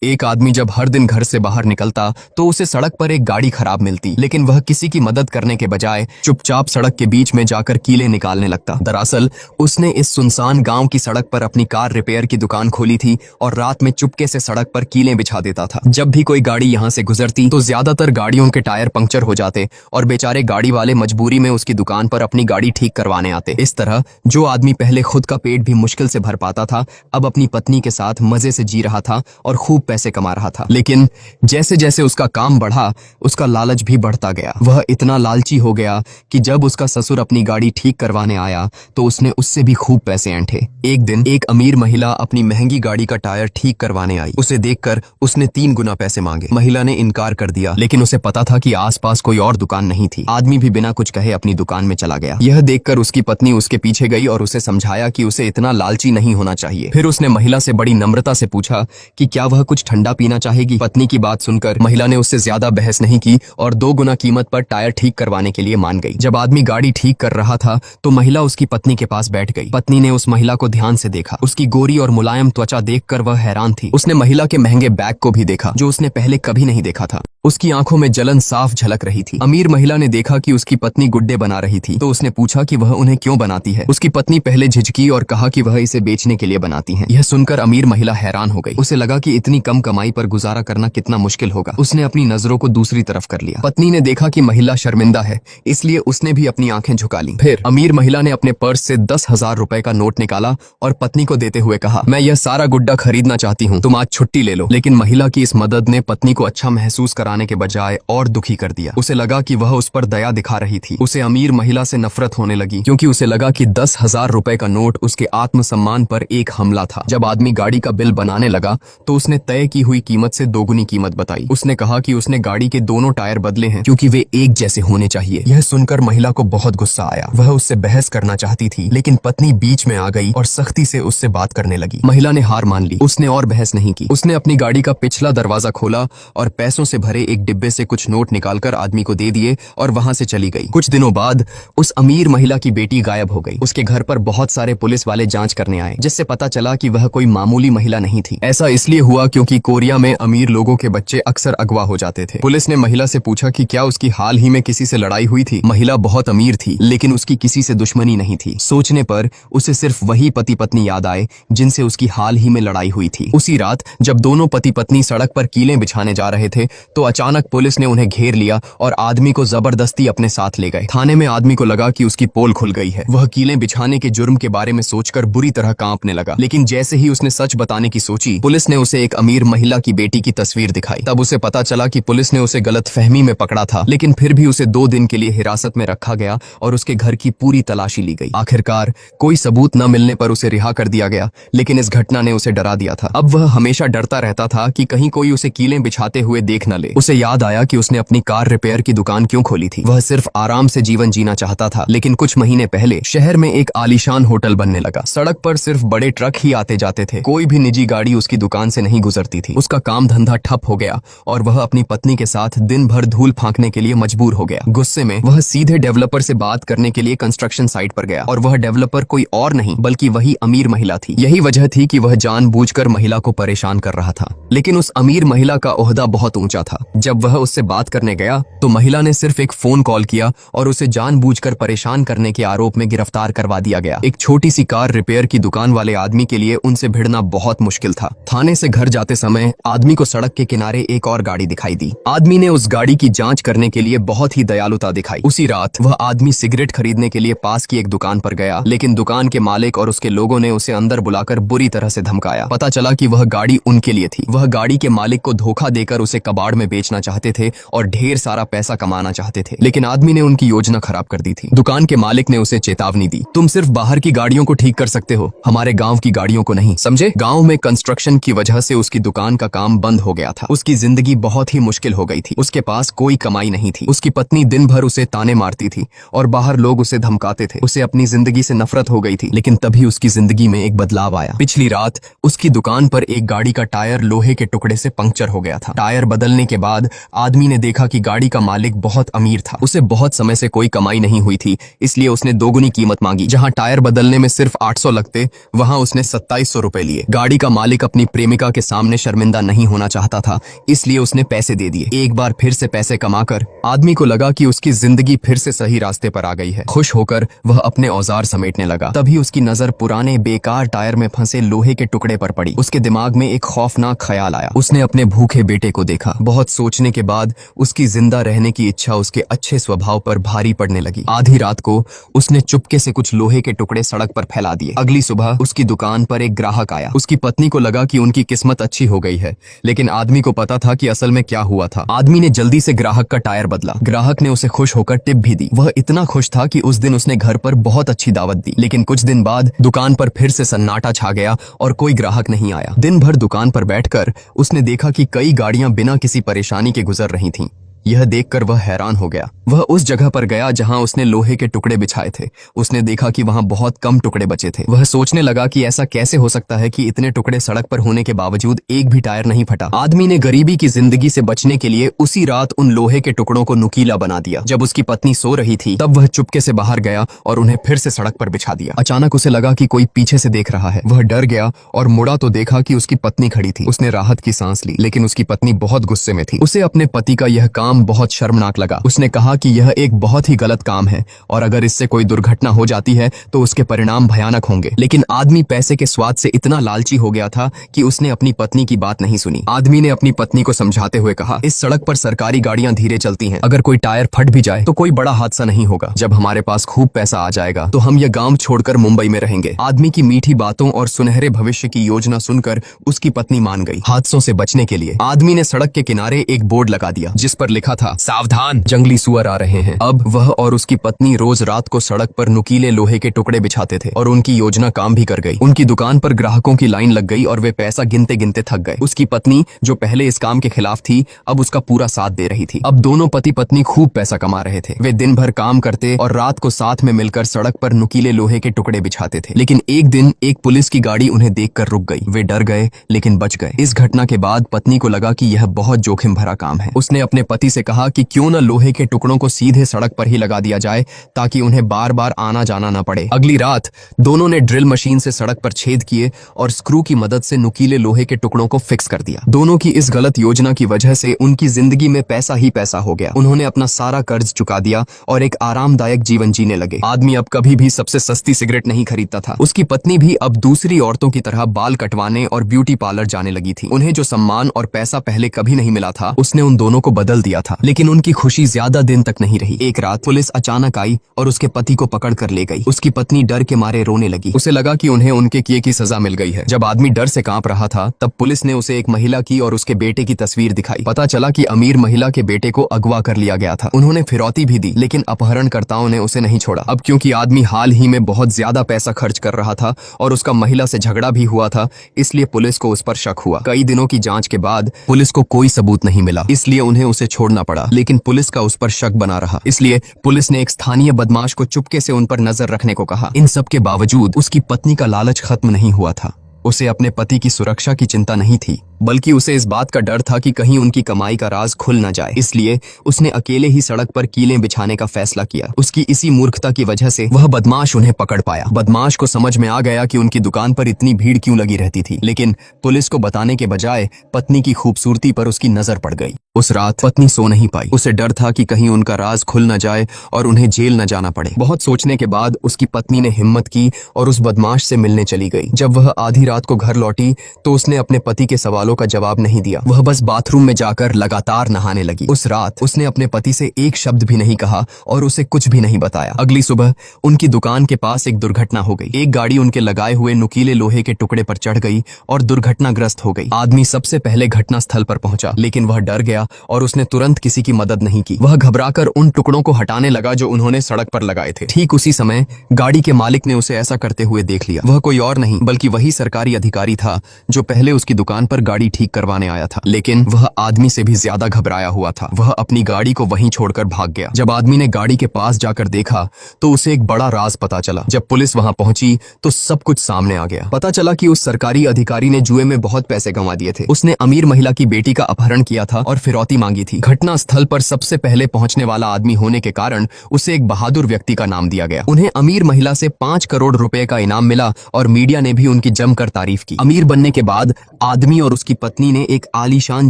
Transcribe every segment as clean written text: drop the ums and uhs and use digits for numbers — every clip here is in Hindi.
एक आदमी जब हर दिन घर से बाहर निकलता तो उसे सड़क पर एक गाड़ी खराब मिलती, लेकिन वह किसी की मदद करने के बजाय चुपचाप सड़क के बीच में जाकर कीले निकालने लगता। दरअसल उसने इस सुनसान गांव की सड़क पर अपनी कार रिपेयर की दुकान खोली थी और रात में चुपके से सड़क पर कीलें बिछा देता था। जब भी कोई गाड़ी यहाँ से गुजरती तो ज्यादातर गाड़ियों के टायर पंक्चर हो जाते और बेचारे गाड़ी वाले मजबूरी में उसकी दुकान पर अपनी गाड़ी ठीक करवाने आते। इस तरह जो आदमी पहले खुद का पेट भी मुश्किल से भर पाता था, अब अपनी पत्नी के साथ मजे से जी रहा था और खूब पैसे कमा रहा था। लेकिन जैसे जैसे उसका काम बढ़ा, उसका लालच भी बढ़ता गया। वह इतना लालची हो गया कि जब उसका ससुर अपनी गाड़ी ठीक करवाने आया तो उसने उससे भी खूब पैसे ऐंठे। एक दिन एक अमीर महिला अपनी महंगी गाड़ी का टायर ठीक करवाने आई। उसे देखकर उसने 3 गुना पैसे मांगे। महिला ने इनकार कर दिया, लेकिन उसे पता था कि आसपास कोई और दुकान नहीं थी। आदमी भी बिना कुछ कहे अपनी दुकान में चला गया। यह देखकर उसकी पत्नी उसके पीछे गई और उसे समझाया कि उसे इतना लालची नहीं होना चाहिए। फिर उसने महिला से बड़ी नम्रता से पूछा कि क्या वह कुछ ठंडा पीना चाहेगी। पत्नी की बात सुनकर महिला ने उससे ज्यादा बहस नहीं की और 2 गुना कीमत पर टायर ठीक करवाने के लिए मान गई। जब आदमी गाड़ी ठीक कर रहा था तो महिला उसकी पत्नी के पास बैठ गई। पत्नी ने उस महिला को ध्यान से देखा। उसकी गोरी और मुलायम त्वचा देखकर वह हैरान थी। उसने महिला के महंगे बैग को भी देखा जो उसने पहले कभी नहीं देखा था। उसकी आंखों में जलन साफ झलक रही थी। अमीर महिला ने देखा कि उसकी पत्नी गुड्डे बना रही थी तो उसने पूछा कि वह उन्हें क्यों बनाती है। उसकी पत्नी पहले झिझकी और कहा कि वह इसे बेचने के लिए बनाती है। यह सुनकर अमीर महिला हैरान हो गई। उसे लगा कि इतनी कम कमाई पर गुजारा करना कितना मुश्किल होगा। उसने अपनी नजरों को दूसरी तरफ कर लिया। पत्नी ने देखा कि महिला शर्मिंदा है, इसलिए उसने भी अपनी आंखें झुका ली। फिर अमीर महिला ने अपने पर्स से 10,000 रुपए का नोट निकाला और पत्नी को देते हुए कहा, मैं यह सारा गुड्डा खरीदना चाहती हूँ, तुम आज छुट्टी ले लो। लेकिन महिला की इस मदद ने पत्नी को अच्छा महसूस कराने के बजाय और दुखी कर दिया। उसे लगा कि वह उस पर दया दिखा रही थी। उसे अमीर महिला से नफरत होने लगी क्योंकि उसे लगा कि 10,000 रुपए का नोट उसके आत्मसम्मान पर एक हमला था। जब आदमी गाड़ी का बिल बनाने लगा तो उसने तय की हुई कीमत से 2 गुनी कीमत बताई। उसने कहा कि उसने गाड़ी के दोनों टायर बदले हैं क्योंकि वे एक जैसे होने चाहिए। यह सुनकर महिला को बहुत गुस्सा आया। वह उससे बहस करना चाहती थी, लेकिन पत्नी बीच में आ गई और सख्ती से उससे बात करने लगी। महिला ने हार मान ली। उसने और बहस नहीं की। उसने अपनी गाड़ी का पिछला दरवाजा खोला और पैसों से भरे एक डिब्बे से कुछ नोट निकालकर आदमी को दे दिए और वहां से चली गई। कुछ दिनों बाद उस अमीर महिला की बेटी गायब हो गई। उसके घर पर बहुत सारे पुलिस वाले जांच करने आए, जिससे पता चला कि वह कोई मामूली महिला नहीं थी। ऐसा इसलिए हुआ क्योंकि कोरिया में अमीर लोगों के बच्चे अक्सर अगवा हो जाते थे। पुलिस ने महिला से पूछा कि क्या उसकी हाल ही में किसी से लड़ाई हुई थी। महिला बहुत अमीर थी, लेकिन उसकी किसी से दुश्मनी नहीं थी। सोचने पर उसे सिर्फ वही पति पत्नी याद आए जिनसे उसकी हाल ही में लड़ाई हुई थी। उसी रात जब दोनों पति पत्नी सड़क पर कीलें बिछाने जा रहे थे तो अचानक पुलिस ने उन्हें घेर लिया और आदमी को जबरदस्ती अपने साथ ले गए। थाने में आदमी को लगा कि उसकी पोल खुल गई है। वह कीलें बिछाने के जुर्म के बारे में सोचकर बुरी तरह कांपने लगा, लेकिन जैसे ही उसने सच बताने की सोची, पुलिस ने उसे एक अमीर महिला की बेटी की तस्वीर दिखाई। तब उसे पता चला कि पुलिस ने उसे गलतफहमी में पकड़ा था, लेकिन फिर भी उसे 2 दिन के लिए हिरासत में रखा गया और उसके घर की पूरी तलाशी ली गई। आखिरकार कोई सबूत न मिलने पर उसे रिहा कर दिया गया, लेकिन इस घटना ने उसे डरा दिया था। अब वह हमेशा डरता रहता था कि कहीं कोई उसे कीलें बिछाते हुए देख न ले। उसे याद आया कि उसने अपनी कार रिपेयर की दुकान क्यों खोली थी। वह सिर्फ आराम से जीवन जीना चाहता था, लेकिन कुछ महीने पहले शहर में एक आलीशान होटल बनने लगा। सड़क पर सिर्फ बड़े ट्रक ही आते जाते थे। कोई भी निजी गाड़ी उसकी दुकान से नहीं गुजरती थी। उसका काम धंधा ठप हो गया और वह अपनी पत्नी के साथ दिन भर धूल फांकने के लिए मजबूर हो गया। गुस्से में वह सीधे डेवलपर से बात करने के लिए कंस्ट्रक्शन साइट पर गया और वह डेवलपर कोई और नहीं बल्कि वही अमीर महिला थी। यही वजह थी कि वह जानबूझकर महिला को परेशान कर रहा था, लेकिन उस अमीर महिला का ओहदा बहुत ऊंचा था। जब वह उससे बात करने गया तो महिला ने सिर्फ एक फोन कॉल किया और उसे जानबूझकर परेशान करने के आरोप में गिरफ्तार करवा दिया गया। एक छोटी सी कार रिपेयर की दुकान वाले आदमी के लिए उनसे भिड़ना बहुत मुश्किल था। थाने से घर जाते समय आदमी को सड़क के किनारे एक और गाड़ी दिखाई दी। आदमी ने उस गाड़ी की जांच करने के लिए बहुत ही दयालुता दिखाई। उसी रात वह आदमी सिगरेट खरीदने के लिए पास की एक दुकान पर गया, लेकिन दुकान के मालिक और उसके लोगों ने उसे अंदर बुलाकर बुरी तरह से धमकाया। पता चला कि वह गाड़ी उनके लिए थी। वह गाड़ी के मालिक को धोखा देकर उसे कबाड़ में बेचना चाहते थे और ढेर सारा पैसा कमाना चाहते थे, लेकिन आदमी ने उनकी योजना खराब कर दी थी। दुकान के मालिक ने उसे चेतावनी दी, तुम सिर्फ बाहर की गाड़ियों को ठीक कर सकते हो, हमारे गांव की गाड़ियों को नहीं, समझे। गांव में कंस्ट्रक्शन की वजह से उसकी दुकान का काम बंद हो गया था। उसकी जिंदगी बहुत ही मुश्किल हो गई थी। उसके पास कोई कमाई नहीं थी। उसकी पत्नी दिन भर उसे ताने मारती थी और बाहर लोग उसे धमकाते थे। उसे अपनी जिंदगी से नफरत हो गई थी, लेकिन तभी उसकी जिंदगी में एक बदलाव आया। पिछली रात उसकी दुकान पर एक गाड़ी का टायर लोहे के टुकड़े से पंक्चर हो गया था। टायर बदलने के बाद आदमी ने देखा कि गाड़ी का मालिक बहुत अमीर था। उसे बहुत समय से कोई कमाई नहीं हुई थी, इसलिए उसने दोगुनी कीमत मांगी। जहां टायर बदलने में सिर्फ 800 लगते, वहां उसने 2700 रुपए लिए। गाड़ी का मालिक अपनी प्रेमिका के सामने शर्मिंदा नहीं होना चाहता था, इसलिए उसने पैसे दे दिए। एक बार फिर से पैसे कमाकर आदमी को लगा कि उसकी जिंदगी फिर से सही रास्ते पर आ गई है। खुश होकर वह अपने औजार समेटने लगा। तभी उसकी नजर पुराने बेकार टायर में फंसे लोहे के टुकड़े पर पड़ी। उसके दिमाग में एक खौफनाक ख्याल आया। उसने अपने भूखे बेटे को देखा। बहुत सोचने के बाद उसकी जिंदा रहने की इच्छा उसके अच्छे स्वभाव पर भारी पड़ने लगी। आधी रात को उसने चुपके से कुछ लोहे के टुकड़े सड़क पर फैला दिए। अगली सुबह उसकी दुकान पर एक ग्राहक आया। उसकी पत्नी को लगा कि उनकी किस्मत अच्छी हो गई है, लेकिन आदमी को पता था कि असल में क्या हुआ था। आदमी ने जल्दी से ग्राहक का टायर बदला। ग्राहक ने उसे खुश होकर टिप भी दी। वह इतना खुश था कि उस दिन उसने घर पर बहुत अच्छी दावत दी। लेकिन कुछ दिन बाद दुकान पर फिर से सन्नाटा छा गया और कोई ग्राहक नहीं आया। दिन भर दुकान पर बैठकर उसने देखा कि कई गाड़ियां बिना किसी परेशानी के गुजर रही थीं। यह देखकर वह हैरान हो गया। वह उस जगह पर गया जहां उसने लोहे के टुकड़े बिछाए थे। उसने देखा कि वहां बहुत कम टुकड़े बचे थे। वह सोचने लगा कि ऐसा कैसे हो सकता है कि इतने टुकड़े सड़क पर होने के बावजूद एक भी टायर नहीं फटा। आदमी ने गरीबी की जिंदगी से बचने के लिए उसी रात उन लोहे के टुकड़ों को नुकीला बना दिया। जब उसकी पत्नी सो रही थी, तब वह चुपके से बाहर गया और उन्हें फिर से सड़क पर बिछा दिया। अचानक उसे लगा कि कोई पीछे से देख रहा है। वह डर गया और मुड़ा तो देखा कि उसकी पत्नी खड़ी थी। उसने राहत की सांस ली, लेकिन उसकी पत्नी बहुत गुस्से में थी। उसे अपने पति का यह काम बहुत शर्मनाक लगा। उसने कहा कि यह एक बहुत ही गलत काम है और अगर इससे कोई दुर्घटना हो जाती है तो उसके परिणाम भयानक होंगे। लेकिन आदमी पैसे के स्वाद से इतना लालची हो गया था कि उसने अपनी पत्नी की बात नहीं सुनी। आदमी ने अपनी पत्नी को समझाते हुए कहा, इस सड़क पर सरकारी गाड़ियां धीरे चलती हैं। अगर कोई टायर फट भी जाए तो कोई बड़ा हादसा नहीं होगा। जब हमारे पास खूब पैसा आ जाएगा तो हम यह गांव छोड़कर मुंबई में रहेंगे। आदमी की मीठी बातों और सुनहरे भविष्य की योजना सुनकर उसकी पत्नी मान गई। हादसों से बचने के लिए आदमी ने सड़क के किनारे एक बोर्ड लगा दिया जिस पर लिखा था, सावधान, जंगली सुअर आ रहे हैं। अब वह और उसकी पत्नी रोज रात को सड़क पर नुकीले लोहे के टुकड़े बिछाते थे और उनकी योजना काम भी कर गई। उनकी दुकान पर ग्राहकों की लाइन लग गई और वे पैसा गिनते गिनते थक गए। उसकी पत्नी, जो पहले इस काम के खिलाफ थी, अब उसका पूरा साथ दे रही थी। अब दोनों पति पत्नी खूब पैसा कमा रहे थे। वे दिन भर काम करते और रात को साथ में मिलकर सड़क पर नुकीले लोहे के टुकड़े बिछाते थे। लेकिन एक दिन एक पुलिस की गाड़ी उन्हें देखकर रुक गई। वे डर गए लेकिन बच गए। इस घटना के बाद पत्नी को लगा कि यह बहुत जोखिम भरा काम है। उसने अपने पति से कहा कि क्यों न लोहे के टुकड़ों को सीधे सड़क पर ही लगा दिया जाए ताकि उन्हें बार बार आना जाना न पड़े। अगली रात दोनों ने ड्रिल मशीन से सड़क पर छेद किए और स्क्रू की मदद से नुकीले लोहे के टुकड़ों को फिक्स कर दिया। दोनों की इस गलत योजना की वजह से उनकी जिंदगी में पैसा ही पैसा हो गया। उन्होंने अपना सारा कर्ज चुका दिया और एक आरामदायक जीवन जीने लगे। आदमी अब कभी भी सबसे सस्ती सिगरेट नहीं खरीदता था। उसकी पत्नी भी अब दूसरी औरतों की तरह बाल कटवाने और ब्यूटी पार्लर जाने लगी थी। उन्हें जो सम्मान और पैसा पहले कभी नहीं मिला था, उसने उन दोनों को बदल दिया था। लेकिन उनकी खुशी ज्यादा दिन तक नहीं रही। एक रात पुलिस अचानक आई और उसके पति को पकड़ कर ले गई। उसकी पत्नी डर के मारे रोने लगी। उसे लगा कि उन्हें उनके किए की सजा मिल गई है। जब आदमी डर से कांप रहा था, तब पुलिस ने उसे एक महिला की और उसके बेटे की तस्वीर दिखाई। पता चला कि अमीर महिला के बेटे को अगवा कर लिया गया था। उन्होंने फिरौती भी दी, लेकिन अपहरणकर्ताओं ने उसे नहीं छोड़ा। अब क्योंकि आदमी हाल ही में बहुत ज्यादा पैसा खर्च कर रहा था और उसका महिला से झगड़ा भी हुआ था, इसलिए पुलिस को उस पर शक हुआ। कई दिनों की जांच के बाद पुलिस को कोई सबूत नहीं मिला, इसलिए उन्हें उसे छोड़ना पड़ा। लेकिन पुलिस का उस पर शक बना रहा, इसलिए पुलिस ने एक स्थानीय बदमाश को चुपके से उन पर नजर रखने को कहा। इन सब के बावजूद उसकी पत्नी का लालच खत्म नहीं हुआ था। उसे अपने पति की सुरक्षा की चिंता नहीं थी, बल्कि उसे इस बात का डर था कि कहीं उनकी कमाई का राज खुल न जाए। इसलिए उसने अकेले ही सड़क पर कीलें बिछाने का फैसला किया। उसकी इसी मूर्खता की वजह से वह बदमाश उन्हें पकड़ पाया। बदमाश को समझ में आ गया कि उनकी दुकान पर इतनी भीड़ क्यों लगी रहती थी, लेकिन पुलिस को बताने के बजाय पत्नी की खूबसूरती पर उसकी नजर पड़ गई। उस रात पत्नी सो नहीं पाई। उसे डर था कि कहीं उनका राज खुल न जाए और उन्हें जेल न जाना पड़े। बहुत सोचने के बाद उसकी पत्नी ने हिम्मत की और उस बदमाश से मिलने चली गई। जब वह आधी रात को घर लौटी तो उसने अपने पति के सवालों का जवाब नहीं दिया। वह बस बाथरूम में जाकर लगातार नहाने लगी। उस रात उसने अपने पति से एक शब्द भी नहीं कहा और उसे कुछ भी नहीं बताया। अगली सुबह उनकी दुकान के पास एक दुर्घटना हो गई। एक गाड़ी उनके लगाए हुए नुकीले लोहे के टुकड़े पर चढ़ गई और दुर्घटनाग्रस्त हो गई। आदमी सबसे पहले घटना स्थल पर पहुंचा, लेकिन वह डर गया और उसने तुरंत किसी की मदद नहीं की। वह घबराकर उन टुकड़ों को हटाने लगा जो उन्होंने सड़क पर लगाए थे। ठीक उसी समय गाड़ी के मालिक ने उसे ऐसा करते हुए देख लिया। वह कोई और नहीं बल्कि वही सरकारी अधिकारी था जो पहले उसकी दुकान पर गाड़ी ठीक करवाने आया था। लेकिन वह आदमी से भी ज्यादा घबराया हुआ था। वह अपनी गाड़ी को वहीं छोड़कर भाग गया। जब आदमी ने गाड़ी के पास जाकर देखा तो उसे एक बड़ा राज पता चला। जब पुलिस वहां पहुंची तो सब कुछ सामने आ गया। पता चला कि उस सरकारी अधिकारी ने जुए में बहुत पैसे गंवा दिए थे। उसने अमीर महिला की बेटी का अपहरण किया था और फिर फिरौती मांगी थी। घटना स्थल पर सबसे पहले पहुंचने वाला आदमी होने के कारण उसे एक बहादुर व्यक्ति का नाम दिया गया। उन्हें अमीर महिला से 5 करोड़ रुपए का इनाम मिला और मीडिया ने भी उनकी जमकर तारीफ की। अमीर बनने के बाद आदमी और उसकी पत्नी ने एक आलीशान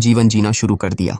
जीवन जीना शुरू कर दिया।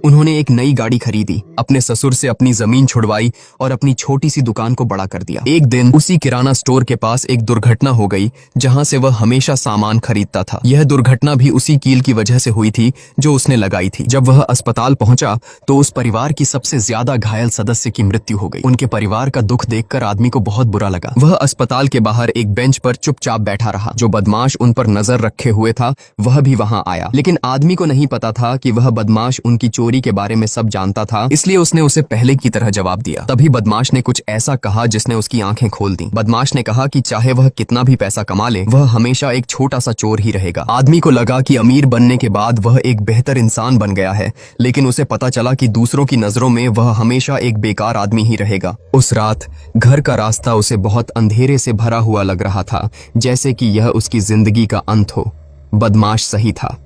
उन्होंने एक नई गाड़ी खरीदी, अपने ससुर से अपनी जमीन छुड़वाई और अपनी छोटी सी दुकान को बड़ा कर दिया। एक दिन उसी किराना स्टोर के पास एक दुर्घटना हो गई जहां से वह हमेशा सामान खरीदता था। यह दुर्घटना भी उसी कील की वजह से हुई थी जो उसने लगाई थी। जब वह अस्पताल पहुंचा तो उस परिवार की सबसे ज्यादा घायल सदस्य की मृत्यु हो गई। उनके परिवार का दुख देखकर आदमी को बहुत बुरा लगा। वह अस्पताल के बाहर एक बेंच पर चुपचाप बैठा रहा। जो बदमाश उन पर नजर रखे हुए था वह भी वहां आया, लेकिन आदमी को नहीं पता था कि वह बदमाश उनकी चोरी के बारे में सब जानता था, इसलिए उसने उसे पहले की तरह जवाब दिया। तभी बदमाश ने कुछ ऐसा कहा जिसने उसकी आंखें खोल दी। बदमाश ने कहा कि चाहे वह कितना भी पैसा कमा ले, वह हमेशा एक छोटा सा चोर ही रहेगा। आदमी को लगा कि अमीर बनने के बाद वह एक बेहतर इंसान बन गया है, लेकिन उसे पता चला कि दूसरों की नजरों में वह हमेशा एक बेकार आदमी ही रहेगा। उस रात घर का रास्ता उसे बहुत अंधेरे से भरा हुआ लग रहा था, जैसे कि यह उसकी जिंदगी का अंत हो। बदमाश सही था,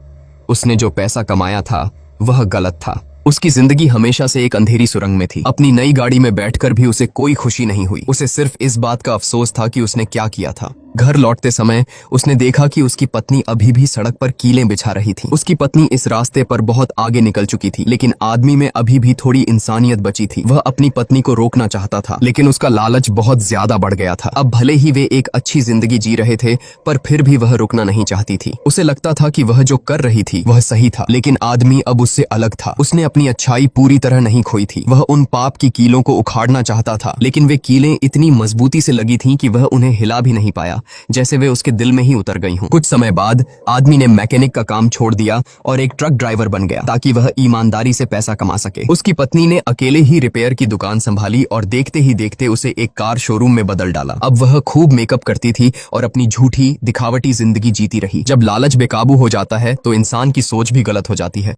उसने जो पैसा कमाया था वह गलत था। उसकी जिंदगी हमेशा से एक अंधेरी सुरंग में थी। अपनी नई गाड़ी में बैठकर भी उसे कोई खुशी नहीं हुई। उसे सिर्फ इस बात का अफसोस था कि उसने क्या किया था। घर लौटते समय उसने देखा कि उसकी पत्नी अभी भी सड़क पर कीलें बिछा रही थी। उसकी पत्नी इस रास्ते पर बहुत आगे निकल चुकी थी, लेकिन आदमी में अभी भी थोड़ी इंसानियत बची थी। वह अपनी पत्नी को रोकना चाहता था, लेकिन उसका लालच बहुत ज्यादा बढ़ गया था। अब भले ही वे एक अच्छी जिंदगी जी रहे थे, पर फिर भी वह रुकना नहीं चाहती थी। उसे लगता था कि वह जो कर रही थी वह सही था, लेकिन आदमी अब उससे अलग था। उसने अपनी अच्छाई पूरी तरह नहीं खोई थी। वह उन पाप की कीलों को उखाड़ना चाहता था, लेकिन वे कीलें इतनी मजबूती से लगी थीं कि वह उन्हें हिला भी नहीं पाया, जैसे वे उसके दिल में ही उतर गई हों। कुछ समय बाद आदमी ने मैकेनिक का काम छोड़ दिया और एक ट्रक ड्राइवर बन गया, ताकि वह ईमानदारी से पैसा कमा सके। उसकी पत्नी ने अकेले ही रिपेयर की दुकान संभाली और देखते ही देखते उसे एक कार शोरूम में बदल डाला। अब वह खूब मेकअप करती थी और अपनी झूठी दिखावटी जिंदगी जीती रही। जब लालच बेकाबू हो जाता है तो इंसान की सोच भी गलत हो जाती है।